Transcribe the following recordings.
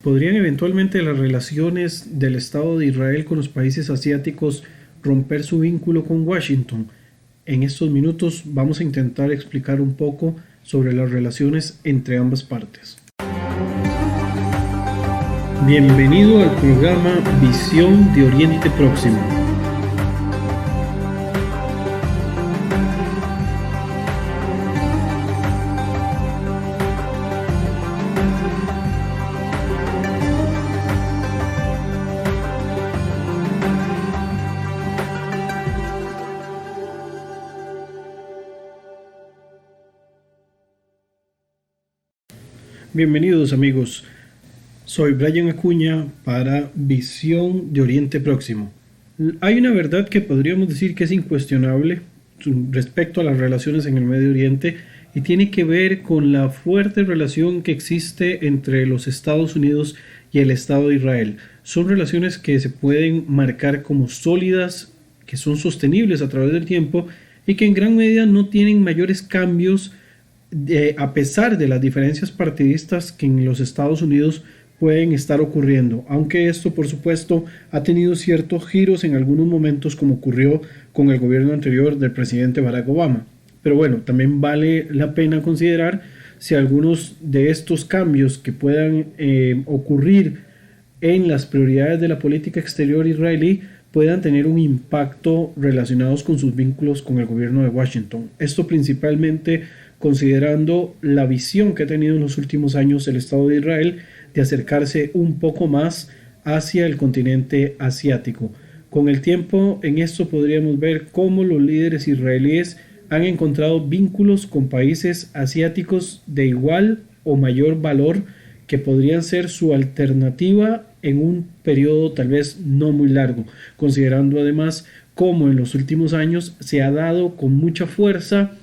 ¿Podrían eventualmente las relaciones del Estado de Israel con los países asiáticos romper su vínculo con Washington? En estos minutos vamos a intentar explicar un poco sobre las relaciones entre ambas partes. Bienvenido al programa Visión de Oriente Próximo. Bienvenidos amigos, soy Brian Acuña para Visión de Oriente Próximo. Hay una verdad que podríamos decir que es incuestionable respecto a las relaciones en el Medio Oriente y tiene que ver con la fuerte relación que existe entre los Estados Unidos y el Estado de Israel. Son relaciones que se pueden marcar como sólidas, que son sostenibles a través del tiempo y que en gran medida no tienen mayores cambios a pesar de las diferencias partidistas que en los Estados Unidos pueden estar ocurriendo, aunque esto por supuesto ha tenido ciertos giros en algunos momentos como ocurrió con el gobierno anterior del presidente Barack Obama. Pero bueno, también vale la pena considerar si algunos de estos cambios que puedan ocurrir en las prioridades de la política exterior israelí puedan tener un impacto relacionados con sus vínculos con el gobierno de Washington. Esto principalmente considerando la visión que ha tenido en los últimos años el Estado de Israel de acercarse un poco más hacia el continente asiático. Con el tiempo en esto podríamos ver cómo los líderes israelíes han encontrado vínculos con países asiáticos de igual o mayor valor que podrían ser su alternativa en un periodo tal vez no muy largo, considerando además cómo en los últimos años se ha dado con mucha fuerza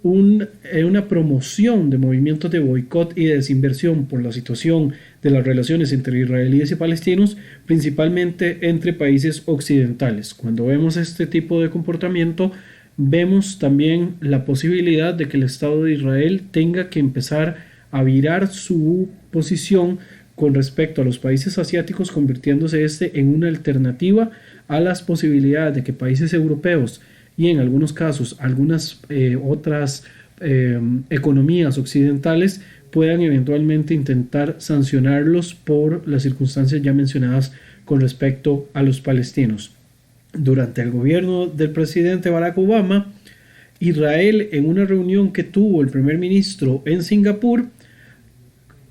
una promoción de movimientos de boicot y de desinversión por la situación de las relaciones entre israelíes y palestinos, principalmente entre países occidentales. Cuando vemos este tipo de comportamiento, vemos también la posibilidad de que el Estado de Israel tenga que empezar a virar su posición con respecto a los países asiáticos, convirtiéndose en una alternativa a las posibilidades de que países europeos y en algunos casos algunas otras economías occidentales puedan eventualmente intentar sancionarlos por las circunstancias ya mencionadas con respecto a los palestinos. Durante el gobierno del presidente Barack Obama, Israel, en una reunión que tuvo el primer ministro en Singapur,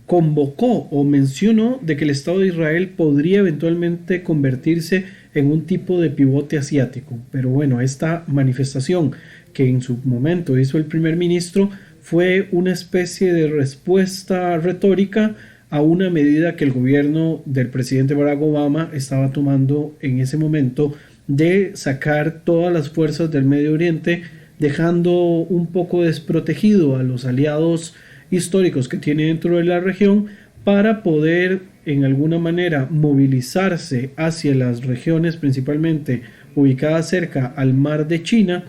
convocó o mencionó de que el Estado de Israel podría eventualmente convertirse en un tipo de pivote asiático. Pero bueno, esta manifestación que en su momento hizo el primer ministro fue una especie de respuesta retórica a una medida que el gobierno del presidente Barack Obama estaba tomando en ese momento de sacar todas las fuerzas del Medio Oriente, dejando un poco desprotegido a los aliados históricos que tiene dentro de la región para poder en alguna manera movilizarse hacia las regiones principalmente ubicadas cerca al mar de China,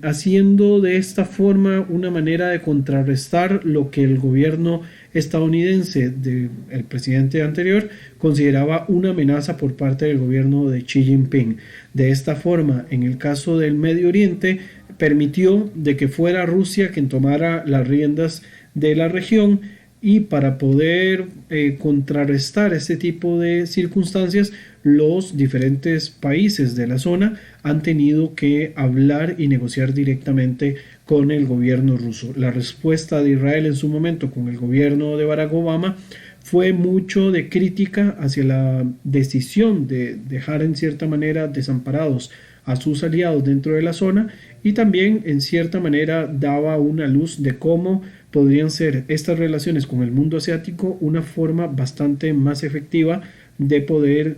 haciendo de esta forma una manera de contrarrestar lo que el gobierno estadounidense del presidente anterior consideraba una amenaza por parte del gobierno de Xi Jinping. De esta forma, en el caso del Medio Oriente, permitió de que fuera Rusia quien tomara las riendas de la región, y para poder contrarrestar este tipo de circunstancias, los diferentes países de la zona han tenido que hablar y negociar directamente con el gobierno ruso. La respuesta de Israel en su momento con el gobierno de Barack Obama fue mucho de crítica hacia la decisión de dejar en cierta manera desamparados a sus aliados dentro de la zona, y también en cierta manera daba una luz de cómo podrían ser estas relaciones con el mundo asiático una forma bastante más efectiva de poder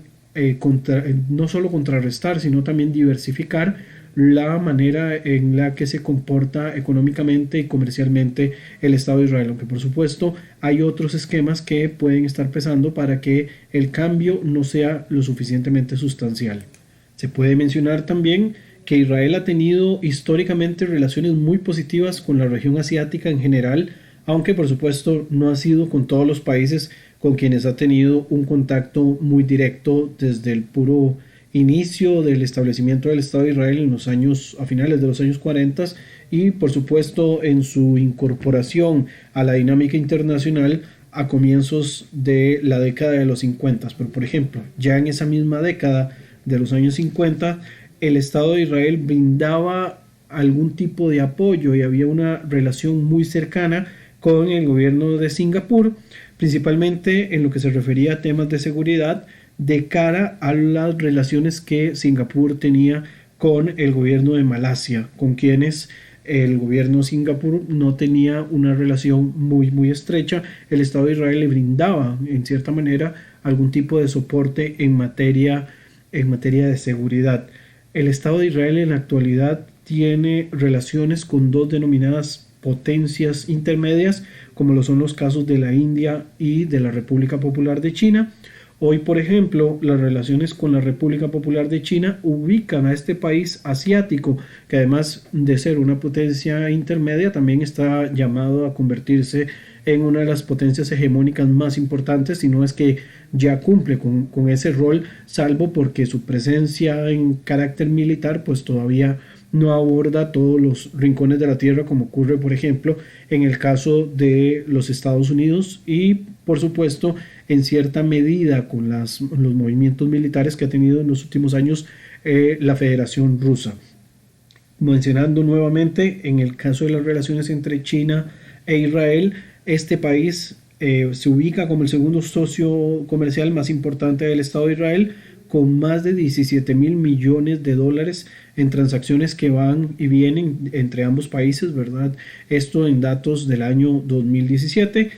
no solo contrarrestar, sino también diversificar la manera en la que se comporta económicamente y comercialmente el Estado de Israel, aunque por supuesto hay otros esquemas que pueden estar pesando para que el cambio no sea lo suficientemente sustancial. Se puede mencionar también que Israel ha tenido históricamente relaciones muy positivas con la región asiática en general, aunque por supuesto no ha sido con todos los países con quienes ha tenido un contacto muy directo desde el puro inicio del establecimiento del Estado de Israel en los años, a finales de los años 40 y por supuesto en su incorporación a la dinámica internacional a comienzos de la década de los 50. Pero por ejemplo, ya en esa misma década de los años 50, el Estado de Israel brindaba algún tipo de apoyo y había una relación muy cercana con el gobierno de Singapur, principalmente en lo que se refería a temas de seguridad de cara a las relaciones que Singapur tenía con el gobierno de Malasia, con quienes el gobierno de Singapur no tenía una relación muy estrecha. El Estado de Israel le brindaba en cierta manera algún tipo de soporte en materia de seguridad. El Estado de Israel en la actualidad tiene relaciones con dos denominadas potencias intermedias, como lo son los casos de la India y de la República Popular de China. Hoy, por ejemplo, las relaciones con la República Popular de China ubican a este país asiático, que además de ser una potencia intermedia, también está llamado a convertirse en una de las potencias hegemónicas más importantes, si no es que ya cumple con ese rol, salvo porque su presencia en carácter militar pues todavía no aborda todos los rincones de la tierra, como ocurre por ejemplo en el caso de los Estados Unidos y por supuesto en cierta medida con los movimientos militares que ha tenido en los últimos años la Federación Rusa. Mencionando nuevamente en el caso de las relaciones entre China e Israel, este país se ubica como el segundo socio comercial más importante del Estado de Israel, con más de 17,000 millones de dólares en transacciones que van y vienen entre ambos países, ¿verdad? Esto en datos del año 2017.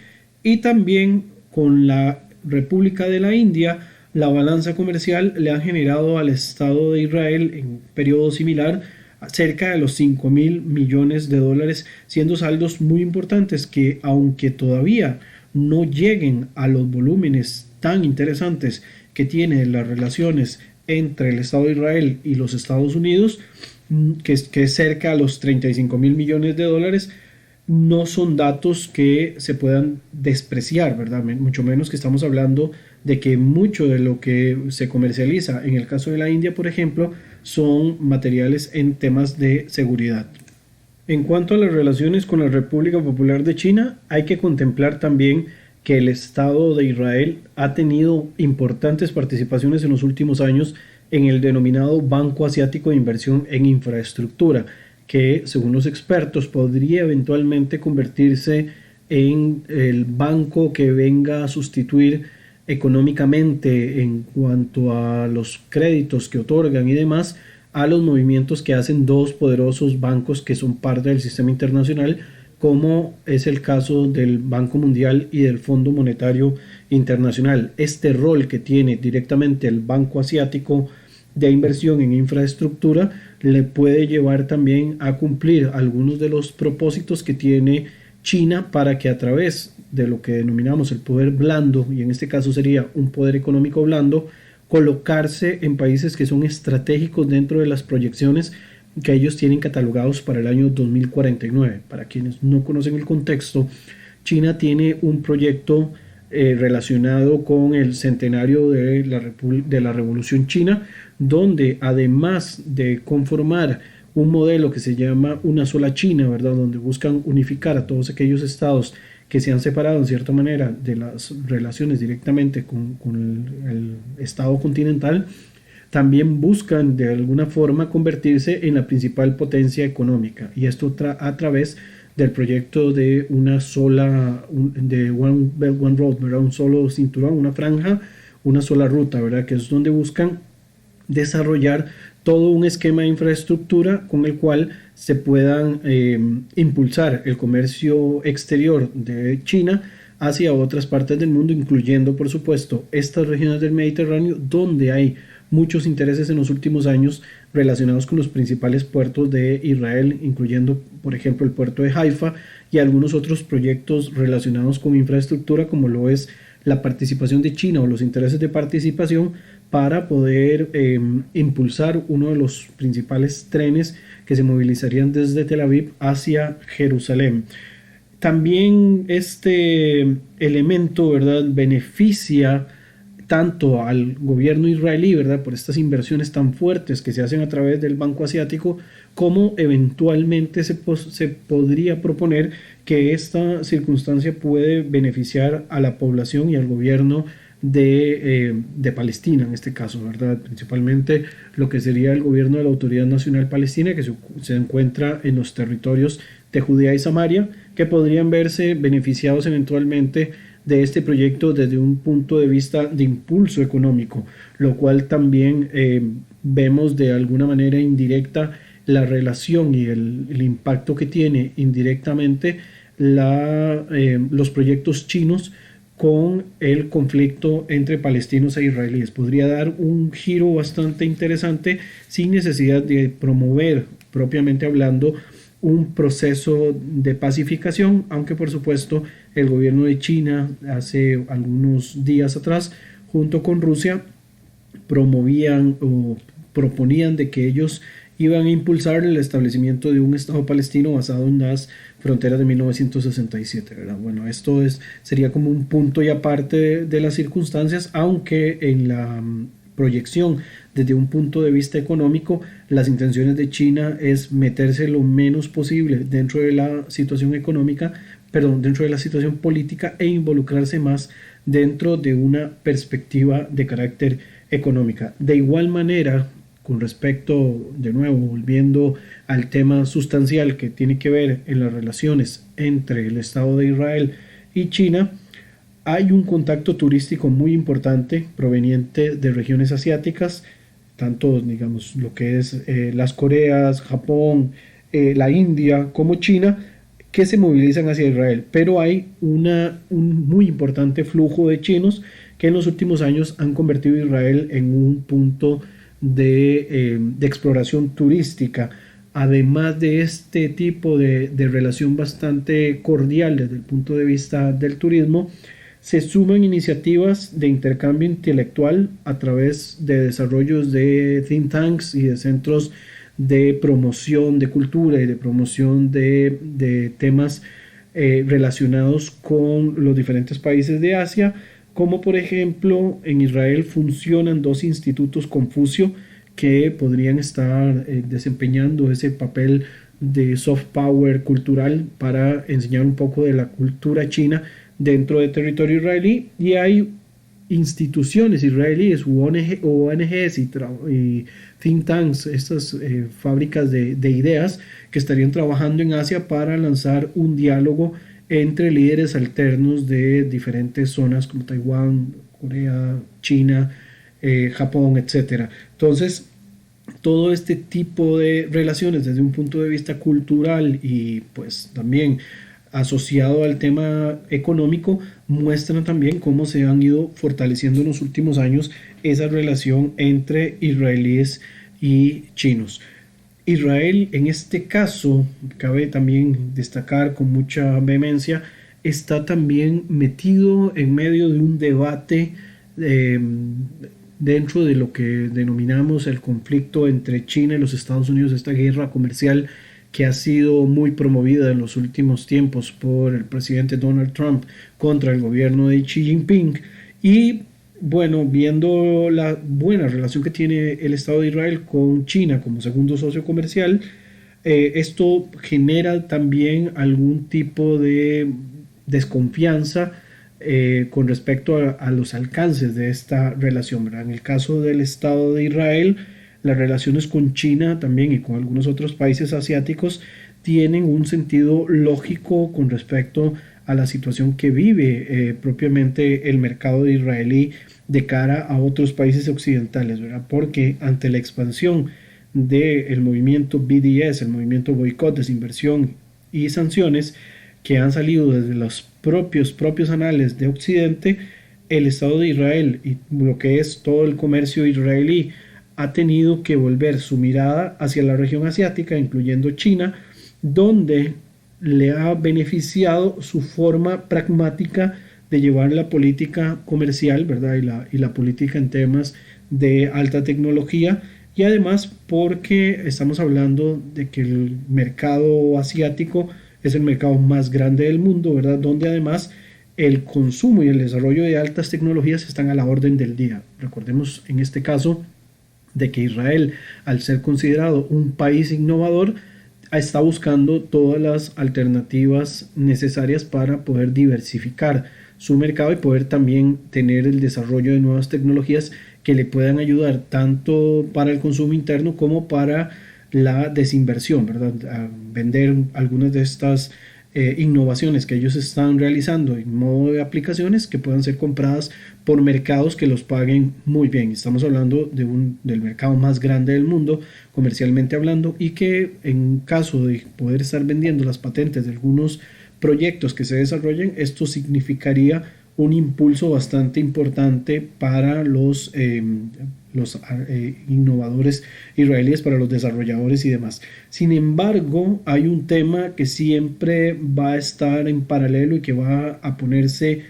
Y también con la República de la India, la balanza comercial le ha generado al Estado de Israel en un periodo similar cerca de los 5,000 millones de dólares, siendo saldos muy importantes que, aunque todavía no lleguen a los volúmenes tan interesantes que tienen las relaciones entre el Estado de Israel y los Estados Unidos, que es cerca a los 35,000 millones de dólares, no son datos que se puedan despreciar, ¿verdad? Mucho menos que estamos hablando de que mucho de lo que se comercializa en el caso de la India, por ejemplo, son materiales en temas de seguridad. En cuanto a las relaciones con la República Popular de China, hay que contemplar también que el Estado de Israel ha tenido importantes participaciones en los últimos años en el denominado Banco Asiático de Inversión en Infraestructura, que según los expertos podría eventualmente convertirse en el banco que venga a sustituir económicamente en cuanto a los créditos que otorgan y demás a los movimientos que hacen dos poderosos bancos que son parte del sistema internacional, como es el caso del Banco Mundial y del Fondo Monetario Internacional. Este rol que tiene directamente el Banco Asiático de Inversión en Infraestructura le puede llevar también a cumplir algunos de los propósitos que tiene China para que a través de lo que denominamos el poder blando, y en este caso sería un poder económico blando, colocarse en países que son estratégicos dentro de las proyecciones que ellos tienen catalogados para el año 2049. Para quienes no conocen el contexto, China tiene un proyecto relacionado con el centenario de la Revolución China, donde además de conformar un modelo que se llama una sola China, ¿verdad? Donde buscan unificar a todos aquellos estados que se han separado en cierta manera de las relaciones directamente con el estado continental, también buscan de alguna forma convertirse en la principal potencia económica, y esto a través del proyecto de una sola, de One Belt One Road, ¿verdad? Un solo cinturón, una franja, una sola ruta, ¿verdad? Que es donde buscan desarrollar todo un esquema de infraestructura con el cual se puedan impulsar el comercio exterior de China hacia otras partes del mundo, incluyendo por supuesto estas regiones del Mediterráneo, donde hay muchos intereses en los últimos años relacionados con los principales puertos de Israel, incluyendo por ejemplo el puerto de Haifa y algunos otros proyectos relacionados con infraestructura, como lo es la participación de China o los intereses de participación para poder impulsar uno de los principales trenes que se movilizarían desde Tel Aviv hacia Jerusalén. También este elemento, ¿verdad?, beneficia tanto al gobierno israelí, ¿verdad?, por estas inversiones tan fuertes que se hacen a través del Banco Asiático, como eventualmente se podría proponer que esta circunstancia puede beneficiar a la población y al gobierno de Palestina, en este caso, ¿verdad? Principalmente lo que sería el gobierno de la Autoridad Nacional Palestina, que se encuentra en los territorios de Judea y Samaria, que podrían verse beneficiados eventualmente de este proyecto desde un punto de vista de impulso económico, lo cual también vemos de alguna manera indirecta la relación y el impacto que tiene indirectamente los proyectos chinos con el conflicto entre palestinos e israelíes. Podría dar un giro bastante interesante sin necesidad de promover, propiamente hablando, un proceso de pacificación, aunque por supuesto el gobierno de China hace algunos días atrás, junto con Rusia, promovían o proponían de que ellos iban a impulsar el establecimiento de un Estado palestino basado en las fronteras de 1967, ¿verdad? Bueno, esto sería como un punto y aparte de las circunstancias, aunque en la proyección desde un punto de vista económico, las intenciones de China es meterse lo menos posible dentro de la situación económica, perdón, dentro de la situación política e involucrarse más dentro de una perspectiva de carácter económica. De igual manera, con respecto, de nuevo, volviendo al tema sustancial que tiene que ver en las relaciones entre el Estado de Israel y China, hay un contacto turístico muy importante proveniente de regiones asiáticas, tanto, digamos, lo que es las Coreas, Japón, la India como China, que se movilizan hacia Israel. Pero hay un muy importante flujo de chinos que en los últimos años han convertido a Israel en un punto de exploración turística. Además de este tipo de relación bastante cordial desde el punto de vista del turismo, se suman iniciativas de intercambio intelectual a través de desarrollos de think tanks y de centros de promoción de cultura y de promoción de temas relacionados con los diferentes países de Asia, como por ejemplo en Israel funcionan dos institutos Confucio que podrían estar desempeñando ese papel de soft power cultural para enseñar un poco de la cultura china dentro del territorio israelí, y hay instituciones israelíes u ONGs y think tanks, estas fábricas de ideas que estarían trabajando en Asia para lanzar un diálogo entre líderes alternos de diferentes zonas como Taiwán, Corea, China, Japón, etcétera. Entonces, todo este tipo de relaciones desde un punto de vista cultural y pues también asociado al tema económico muestran también cómo se han ido fortaleciendo en los últimos años esa relación entre israelíes y chinos. Israel, en este caso, cabe también destacar con mucha vehemencia, está también metido en medio de un debate dentro de lo que denominamos el conflicto entre China y los Estados Unidos, esta guerra comercial que ha sido muy promovida en los últimos tiempos por el presidente Donald Trump contra el gobierno de Xi Jinping. Y bueno, viendo la buena relación que tiene el Estado de Israel con China como segundo socio comercial, esto genera también algún tipo de desconfianza con respecto a los alcances de esta relación, ¿verdad? En el caso del Estado de Israel, las relaciones con China también y con algunos otros países asiáticos tienen un sentido lógico con respecto a la situación que vive propiamente el mercado israelí de cara a otros países occidentales, ¿verdad? Porque ante la expansión del movimiento BDS, el movimiento boicot, desinversión y sanciones que han salido desde los propios anales de Occidente, el Estado de Israel y lo que es todo el comercio israelí ha tenido que volver su mirada hacia la región asiática, incluyendo China, donde le ha beneficiado su forma pragmática de llevar la política comercial, ¿verdad? Y la política en temas de alta tecnología, y además porque estamos hablando de que el mercado asiático es el mercado más grande del mundo, ¿verdad? Donde además el consumo y el desarrollo de altas tecnologías están a la orden del día. Recordemos en este caso de que Israel, al ser considerado un país innovador, está buscando todas las alternativas necesarias para poder diversificar su mercado y poder también tener el desarrollo de nuevas tecnologías que le puedan ayudar tanto para el consumo interno como para la desinversión, ¿verdad? A vender algunas de estas innovaciones que ellos están realizando en modo de aplicaciones que puedan ser compradas por mercados que los paguen muy bien. Estamos hablando del mercado más grande del mundo, comercialmente hablando, y que en caso de poder estar vendiendo las patentes de algunos proyectos que se desarrollen, esto significaría un impulso bastante importante para los innovadores israelíes, para los desarrolladores y demás. Sin embargo, hay un tema que siempre va a estar en paralelo y que va a ponerse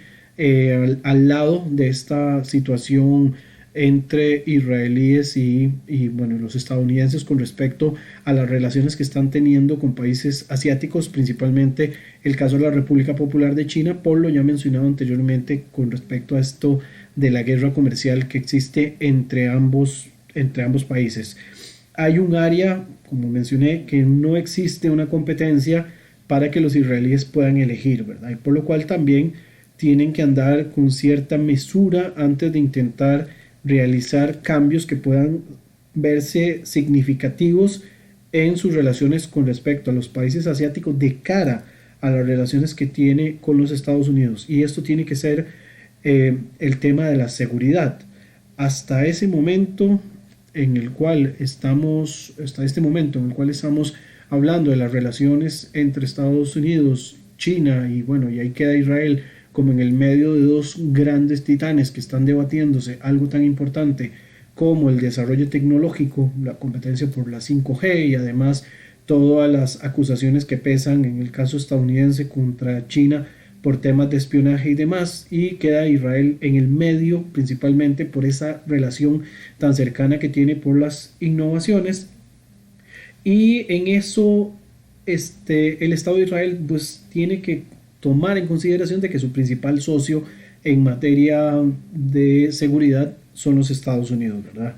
al lado de esta situación entre israelíes y bueno, los estadounidenses con respecto a las relaciones que están teniendo con países asiáticos, principalmente el caso de la República Popular de China, por lo ya mencionado anteriormente con respecto a esto de la guerra comercial que existe entre ambos países. Hay un área, como mencioné, que no existe una competencia para que los israelíes puedan elegir, ¿verdad? Y por lo cual también tienen que andar con cierta mesura antes de intentar realizar cambios que puedan verse significativos en sus relaciones con respecto a los países asiáticos de cara a las relaciones que tiene con los Estados Unidos. Y esto tiene que ser el tema de la seguridad. Hasta ese momento en el cual estamos, hasta este momento en el cual estamos hablando de las relaciones entre Estados Unidos, China y bueno, y ahí queda Israel como en el medio de dos grandes titanes que están debatiéndose algo tan importante como el desarrollo tecnológico, la competencia por la 5G y además todas las acusaciones que pesan en el caso estadounidense contra China por temas de espionaje y demás, y queda Israel en el medio principalmente por esa relación tan cercana que tiene por las innovaciones, y en eso el Estado de Israel pues tiene que tomar en consideración de que su principal socio en materia de seguridad son los Estados Unidos, ¿verdad?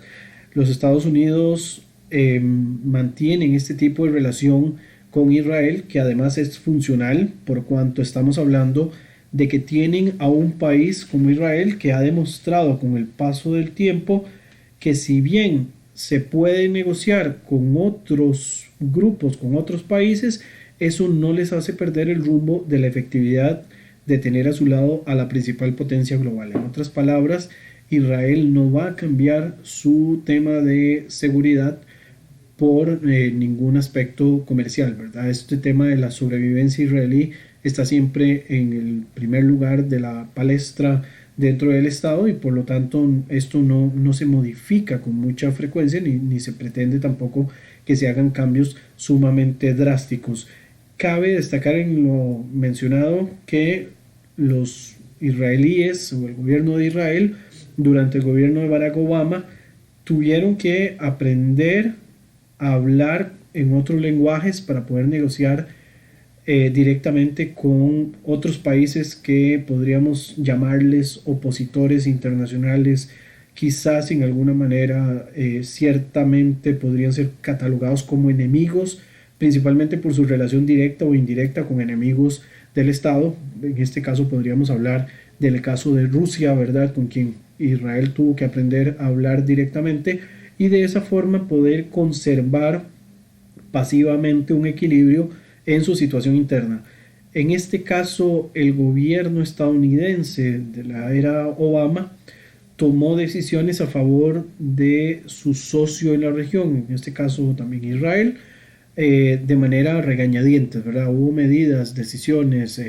Los Estados Unidos mantienen este tipo de relación con Israel, que además es funcional por cuanto estamos hablando de que tienen a un país como Israel que ha demostrado con el paso del tiempo que si bien se puede negociar con otros grupos, con otros países, eso no les hace perder el rumbo de la efectividad de tener a su lado a la principal potencia global. En otras palabras, Israel no va a cambiar su tema de seguridad por ningún aspecto comercial, ¿verdad? Este tema de la sobrevivencia israelí está siempre en el primer lugar de la palestra dentro del Estado y por lo tanto esto no se modifica con mucha frecuencia ni se pretende tampoco que se hagan cambios sumamente drásticos. Cabe destacar en lo mencionado que los israelíes o el gobierno de Israel durante el gobierno de Barack Obama tuvieron que aprender a hablar en otros lenguajes para poder negociar directamente con otros países que podríamos llamarles opositores internacionales, quizás en alguna manera ciertamente podrían ser catalogados como enemigos, principalmente por su relación directa o indirecta con enemigos del Estado. En este caso podríamos hablar del caso de Rusia, ¿verdad?, con quien Israel tuvo que aprender a hablar directamente y de esa forma poder conservar pasivamente un equilibrio en su situación interna. En este caso, el gobierno estadounidense de la era Obama tomó decisiones a favor de su socio en la región, en este caso también Israel, de manera regañadientes, ¿verdad? Hubo medidas, decisiones,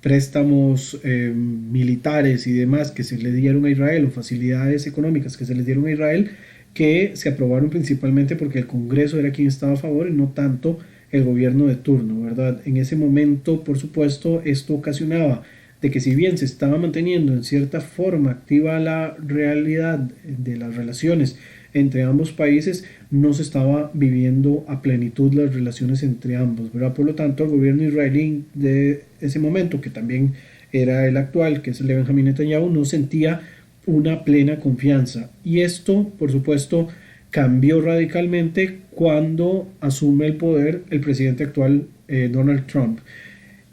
préstamos militares y demás que se le dieron a Israel o facilidades económicas que se les dieron a Israel que se aprobaron principalmente porque el Congreso era quien estaba a favor y no tanto el gobierno de turno, ¿verdad? En ese momento, por supuesto, esto ocasionaba de que si bien se estaba manteniendo en cierta forma activa la realidad de las relaciones entre ambos países, no se estaba viviendo a plenitud las relaciones entre ambos, ¿verdad? Por lo tanto, el gobierno israelí de ese momento, que también era el actual, que es el de Benjamín Netanyahu, no sentía una plena confianza. Y esto, por supuesto, cambió radicalmente cuando asume el poder el presidente actual, Donald Trump.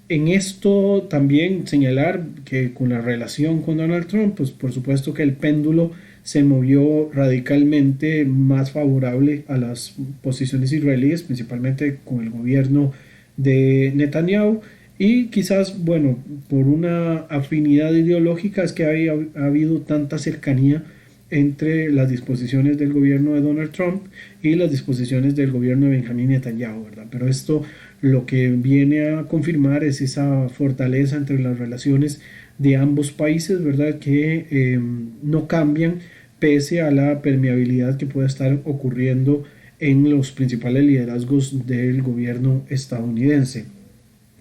En esto también señalar que con la relación con Donald Trump, pues por supuesto que el péndulo se movió radicalmente más favorable a las posiciones israelíes, principalmente con el gobierno de Netanyahu, y quizás, bueno, por una afinidad ideológica es que ha habido tanta cercanía entre las disposiciones del gobierno de Donald Trump y las disposiciones del gobierno de Benjamín Netanyahu, ¿verdad? Pero esto lo que viene a confirmar es esa fortaleza entre las relaciones de ambos países, ¿verdad? Que no cambian pese a la permeabilidad que pueda estar ocurriendo en los principales liderazgos del gobierno estadounidense.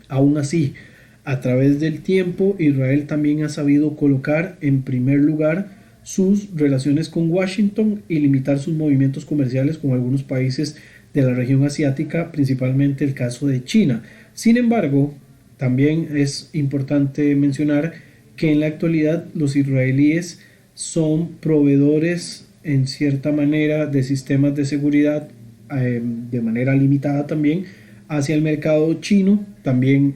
Aún así, a través del tiempo, Israel también ha sabido colocar en primer lugar sus relaciones con Washington y limitar sus movimientos comerciales con algunos países de la región asiática, principalmente el caso de China. Sin embargo, también es importante mencionar que en la actualidad los israelíes son proveedores en cierta manera de sistemas de seguridad de manera limitada también hacia el mercado chino. También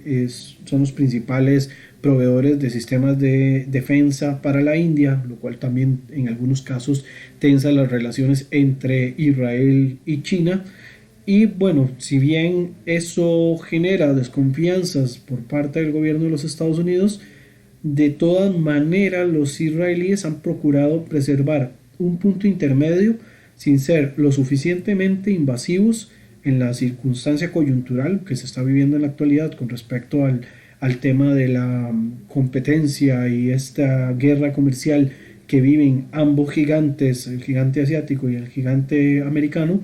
son los principales proveedores de sistemas de defensa para la India, lo cual también en algunos casos tensa las relaciones entre Israel y China. Y bueno, si bien eso genera desconfianzas por parte del gobierno de los Estados Unidos, de todas maneras los israelíes han procurado preservar un punto intermedio sin ser lo suficientemente invasivos en la circunstancia coyuntural que se está viviendo en la actualidad con respecto al tema de la competencia y esta guerra comercial que viven ambos gigantes, el gigante asiático y el gigante americano,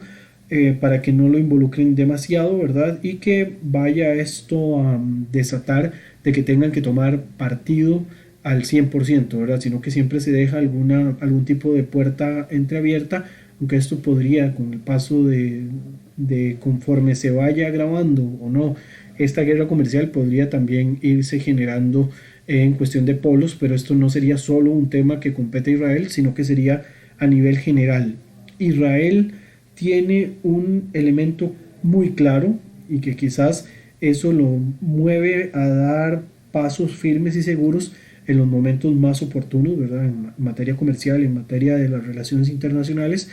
para que no lo involucren demasiado, ¿verdad? Y que vaya esto a desatar de que tengan que tomar partido al 100%, ¿verdad? Sino que siempre se deja algún tipo de puerta entreabierta, aunque esto podría, con el paso de conforme se vaya agravando o no esta guerra comercial, podría también irse generando en cuestión de polos, pero esto no sería solo un tema que compete a Israel, sino que sería a nivel general. Israel tiene un elemento muy claro y que quizás eso lo mueve a dar pasos firmes y seguros en los momentos más oportunos, ¿verdad? En materia comercial, en materia de las relaciones internacionales,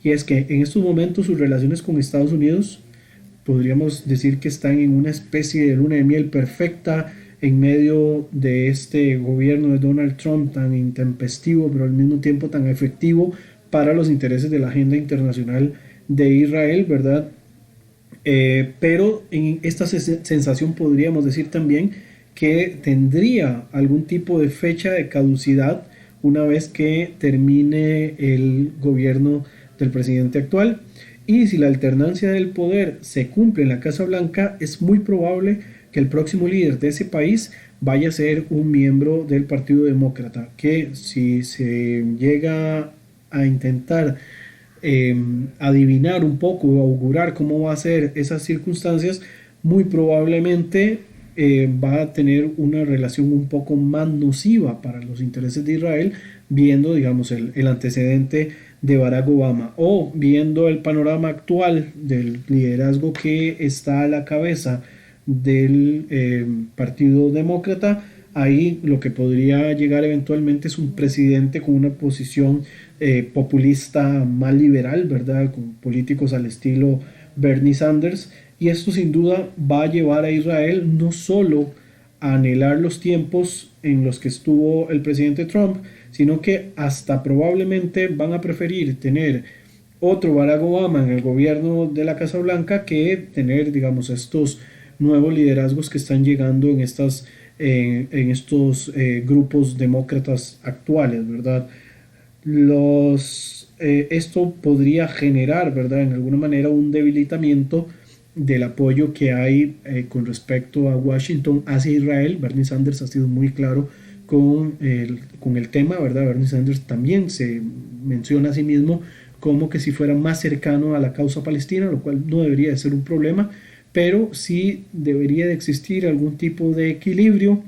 y es que en estos momentos sus relaciones con Estados Unidos podríamos decir que están en una especie de luna de miel perfecta en medio de este gobierno de Donald Trump tan intempestivo, pero al mismo tiempo tan efectivo para los intereses de la agenda internacional de Israel, ¿verdad? Pero en esta sensación podríamos decir también que tendría algún tipo de fecha de caducidad una vez que termine el gobierno del presidente actual. Y si la alternancia del poder se cumple en la Casa Blanca, es muy probable que el próximo líder de ese país vaya a ser un miembro del Partido Demócrata, que si se llega a intentar adivinar un poco o augurar cómo va a ser esas circunstancias, muy probablemente va a tener una relación un poco más nociva para los intereses de Israel, viendo, digamos, el antecedente de Barack Obama o viendo el panorama actual del liderazgo que está a la cabeza del Partido Demócrata. Ahí lo que podría llegar eventualmente es un presidente con una posición populista más liberal, ¿verdad? Con políticos al estilo Bernie Sanders. Y esto sin duda va a llevar a Israel no solo a anhelar los tiempos en los que estuvo el presidente Trump, sino que hasta probablemente van a preferir tener otro Barack Obama en el gobierno de la Casa Blanca que tener, digamos, estos nuevos liderazgos que están llegando en estos grupos demócratas actuales, ¿verdad? Esto podría generar, ¿verdad?, en alguna manera un debilitamiento del apoyo que hay con respecto a Washington hacia Israel. Bernie Sanders ha sido muy claro con el tema, ¿verdad? Bernie Sanders también se menciona a sí mismo como que si fuera más cercano a la causa palestina, lo cual no debería de ser un problema, pero sí debería de existir algún tipo de equilibrio,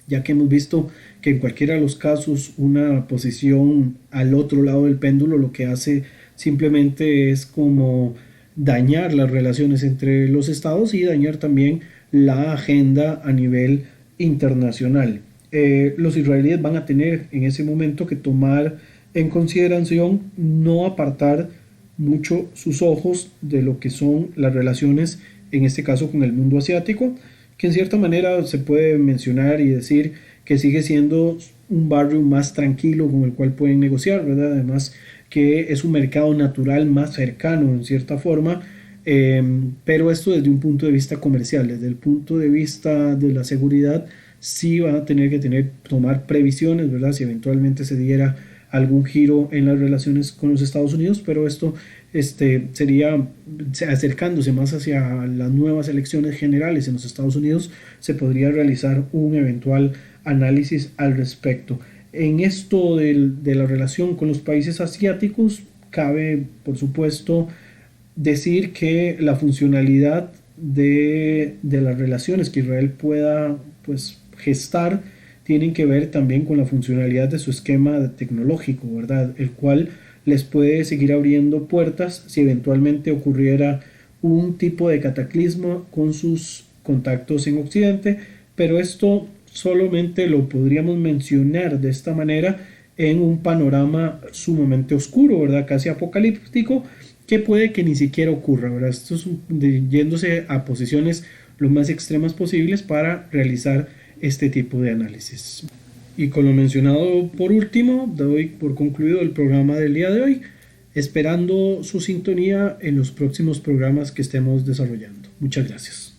ya que hemos visto que en cualquiera de los casos una posición al otro lado del péndulo lo que hace simplemente es como dañar las relaciones entre los estados y dañar también la agenda a nivel internacional. Los israelíes van a tener en ese momento que tomar en consideración no apartar mucho sus ojos de lo que son las relaciones, en este caso con el mundo asiático, que en cierta manera se puede mencionar y decir que sigue siendo un barrio más tranquilo con el cual pueden negociar, ¿verdad? Además que es un mercado natural más cercano en cierta forma, pero esto desde un punto de vista comercial, desde el punto de vista de la seguridad, sí van a tener que tomar previsiones, ¿verdad? Si eventualmente se diera algún giro en las relaciones con los Estados Unidos, pero esto sería acercándose más hacia las nuevas elecciones generales en los Estados Unidos, se podría realizar un eventual análisis al respecto. En esto de la relación con los países asiáticos, cabe, por supuesto, decir que la funcionalidad de las relaciones que Israel pueda pues, gestar tienen que ver también con la funcionalidad de su esquema tecnológico, ¿verdad? El cual les puede seguir abriendo puertas si eventualmente ocurriera un tipo de cataclismo con sus contactos en Occidente, pero esto solamente lo podríamos mencionar de esta manera en un panorama sumamente oscuro, ¿verdad? Casi apocalíptico, que puede que ni siquiera ocurra, ¿verdad? Esto es yéndose a posiciones lo más extremas posibles para realizar este tipo de análisis. Y con lo mencionado por último, doy por concluido el programa del día de hoy, esperando su sintonía en los próximos programas que estemos desarrollando. Muchas gracias.